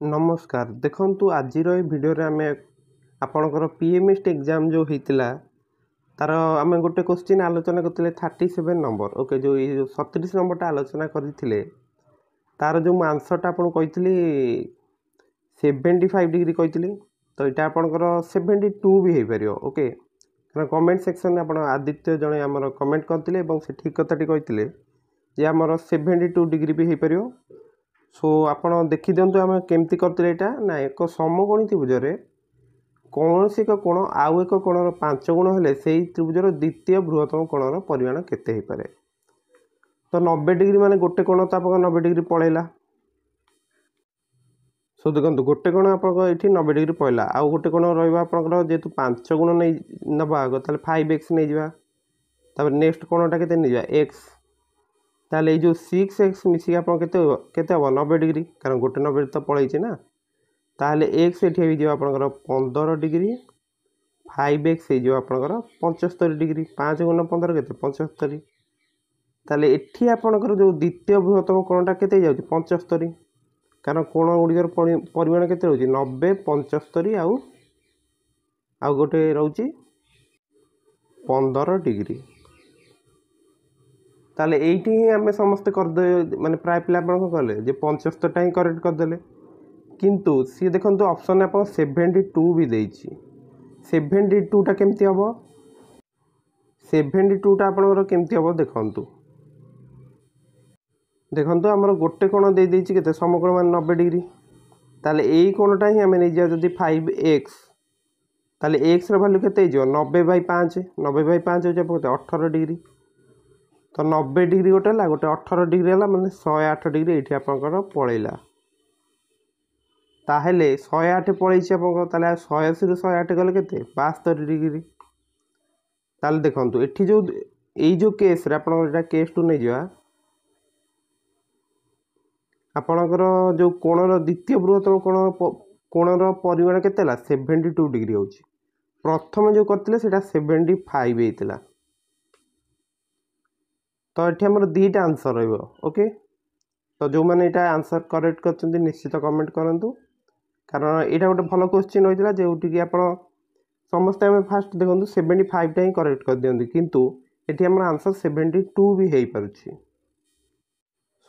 नमस्कार देखंतु आजिर ए भिडियो रे आमे आपणकर पीएमएसटी एग्जाम जो होइतिला तार आमे गोटे क्वेश्चन आलोचना करथिले 37 नंबर ओके जो 37 नंबरटा आलोचना करथिले तार जो मु आंसरटा आपन कहितली 75 डिग्री कहितली तो इटा आपणकर 72 भी हे परियो ओके कारण कमेंट सेक्शन में आपन आदित्य जणे हमर कमेंट करथिले एवं से ठीक कथाटी कहितले जे हमर 72 डिग्री भी हे परियो। सो आपण देखी दिंतु आम केमती करते यहाँ ना एक समकोणी त्रिभुज कौन से एक कोण आउ एक कोणर 5 गुण हेले से त्रिभुजर द्वितीय बृहत्तम कोणर परिमाण केते हो पारे। तो 90 डिग्री माने गोटे कोण तो आप 90 डिग्री पलैला। सो देखो गोटे कोण आप 90 डिग्री पलैला आउ गोटे कोण रहा जेहेतु 5 गुण नहीं नवा आग 5x नहीं जावा नेक्स्ट कोणटा केते नहीं जावा x ताले जो 6x मिसी आप केते हम 90 डिग्री कारण गोटे 90 तो पलैचे ना ताले x एठी हो जावा आपनकर 15 डिग्री 5x हो आपनकर 75 डिग्री 5 गुण 15 केते 75 ताले एठी आपनकर जो द्वितीय बृहत्तम कोणटा केते जाउची 75 कारण कोण गुड़िकर परिमाण केते रहउची 90 75 आउ गोटे रहउची 15 डिग्री ताले एठी ही आमे समस्त कर दे माने प्राय पिला आपन कहले जे 75 टा ही करेक्ट कर देले किंतु सी देखंतु ऑप्शन आपन 72 भी देइची 72 टा केमती हबो 72 टा आपन केमती हबो देखंतु हमर गोटे कोण दे देइची केते समकोण मान 90 डिग्री ताले एई कोणटा ही आमे नै जा जदी 5x ताले x र वैल्यू केते जो 90/5 90/5 हो जाबो 18 डिग्री तो 90 डिग्री गोटे है गोटे 18 डिग्री है मैंने 108 डिग्री ये आपंकर पलैला ताहले 108 पलैसी 180 रु 108 गले के 72 डिग्री ताल देखु ये जो यही जो केस केस टू नहीं जा आपणकर जो कोणर द्वितीय बृहत्तम कोणर परिमाण के 72 डिग्री हो प्रथम जो करते 75 होता तो ये आमर दीटा आंसर रोके तो जो मैंने यहाँ आंसर करेक्ट कर निश्चित कमेंट करूँ कारण यहाँ गोटे भल क्वेश्चन होता जो आप समस्ते आम फास्ट देखो 75 टा ही करेक्ट कर दिखती किंतु ये आम आंसर 72 भी हो पारे।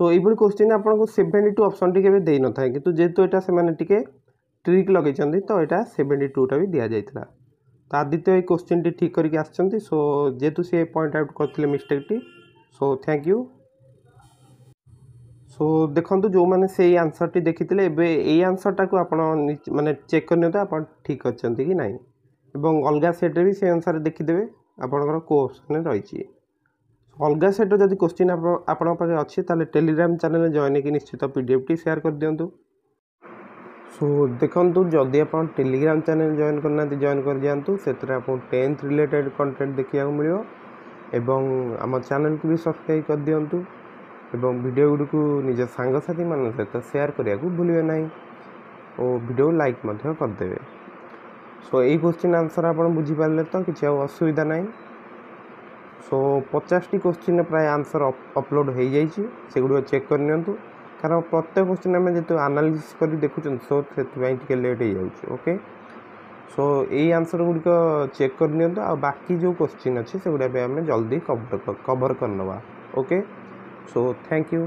सो ये क्वेश्चन आपको 72 ऑप्शन टी दे न था कि जेहेतु यहाँ से ट्रिक लगे तो यहाँ 72 टा भी दि जाता तो आदित्य ये क्वेश्चन टी ठीक करके आसो सो जेहेतु सी पॉइंट आउट करते मिस्टेक टी सो थैंक यू। सो देखो जो मैंने से आंसर टी देखी ये आंसर टाक माने चेक करनी आप ठीक अच्छा कि ना एवं अलग सेट्रे भी से अनुसार देखीदे आपंकर क्वेश्चन रही अलग सेट्रे जब क्वेश्चन आपण पाखे अच्छी टेलीग्राम चैनल जॉइन की निश्चित पीडीएफ टी शेयर कर दिंतु। सो देखो जदि आप टेलीग्राम चैनल जॉइन करना जॉइन कर जातु से 10th रिलेटेड कंटेंट देखा मिले एवं आम चैनल को भी सब्सक्राइब कर दिंतु एवं वीडियो गुड़ी को निज सांगसाथी मान सहित शेयर करने को भूलिए ना और वीडियो लाइक करदे। सो यही क्वेश्चन आंसर आप बुझीपारे तो किसी असुविधा ना। सो 50 टी क्वेश्चन प्राय आंसर अपलोड हो जाए चेक करनी कारण प्रत्येक क्वेश्चन आम जो एनालिसिस कर देखुं सो से लेट हो जाए ओके। सो यही आंसर गुड़िक चेक करनी बाकी जो क्वेश्चन अच्छे से गुड़ा आम जल्दी कवर करनवा ओके। So thank you.